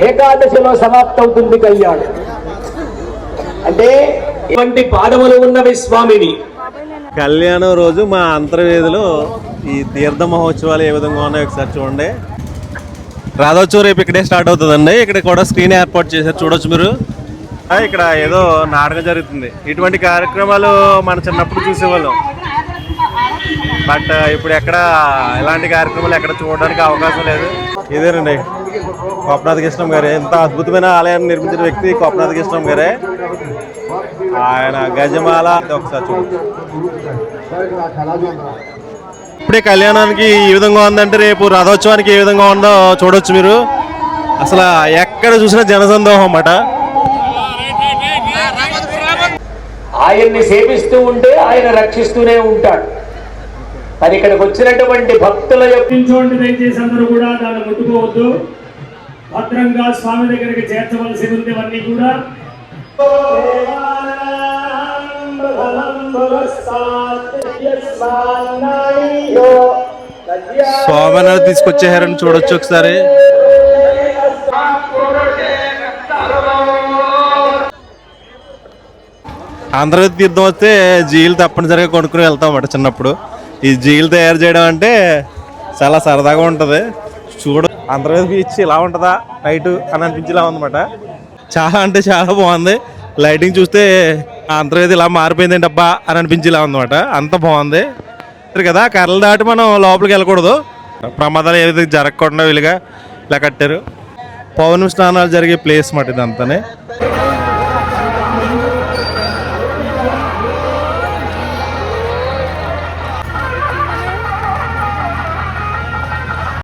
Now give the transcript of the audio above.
ఏకాదశిలో సమాప్తవుతుంది కళ్యాణం. అంటే ఇటువంటి పాదములు ఉన్నవి స్వామిని. కళ్యాణం రోజు మా అంతర్వేదిలో ఈ తీర్థ మహోత్సవాలు ఏ విధంగా ఉన్నాయో ఒకసారి చూడండి. రాధోత్సవం రేపు ఇక్కడే స్టార్ట్ అవుతుందండి. ఇక్కడ కూడా స్క్రీన్ ఏర్పాటు చేశారు, చూడొచ్చు మీరు. ఇక్కడ ఏదో నాటకం జరుగుతుంది. ఇటువంటి కార్యక్రమాలు మన చిన్నప్పుడు చూసేవాళ్ళం. బట్ ఇప్పుడు ఎక్కడ ఇలాంటి కార్యక్రమాలు ఎక్కడ చూడడానికి అవకాశం లేదు. ఇదేనండి కోపనాథ కృష్ణం గారే. ఎంత అద్భుతమైన ఆలయాన్ని నిర్మించిన వ్యక్తి కోపనాథ కృష్ణం గారే. ఆయన గజమాల ఒకసారి చూడొచ్చు. ఇప్పుడే కళ్యాణానికి ఈ విధంగా ఉందంటే రేపు రథోత్సవానికి ఏ విధంగా ఉందో చూడొచ్చు మీరు. అసలు ఎక్కడ చూసినా జనసందోహం అన్నమాట. ఆయన్ని సేవిస్తూ ఉంటే ఆయన రక్షిస్తూనే ఉంటాడు. మరి ఇక్కడికి వచ్చినటువంటి భక్తుల చూడండి, దయచేసి అందరూ కూడా దాన్ని ముట్టుకోవద్దు. భద్రంగా స్వామి దగ్గరికి చేర్చవలసి ఉంది. ఇవన్నీ కూడా స్వామిని తీసుకొచ్చేసారని చూడొచ్చు ఒకసారి. ఆంధ్రప్రదేశ్ తీర్థం వస్తే జీలు తప్పనిసరిగా కొనుక్కుని వెళ్తాం అన్నమాట చిన్నప్పుడు. ఈ జీలు తయారు చేయడం అంటే చాలా సరదాగా ఉంటుంది. చూడ ఆంధ్రప్రదేశ్ బీచ్ ఇలా ఉంటుందా నైట్ అని అనిపించేలా ఉందన్నమాట. చాలా అంటే చాలా బాగుంది. లైటింగ్ చూస్తే ఆంధ్రప్రదేశ్ ఇలా మారిపోయింది డబ్బా అని అనిపించేలా ఉందన్నమాట. అంత బాగుంది కదా. కర్రలు దాటి మనం లోపలికి వెళ్ళకూడదు, ప్రమాదాలు ఏ విధంగా జరగకుండా వీలుగా ఇలా కట్టారు. పౌర్ణమి స్నానాలు జరిగే ప్లేస్ మాట ఇదంతానే.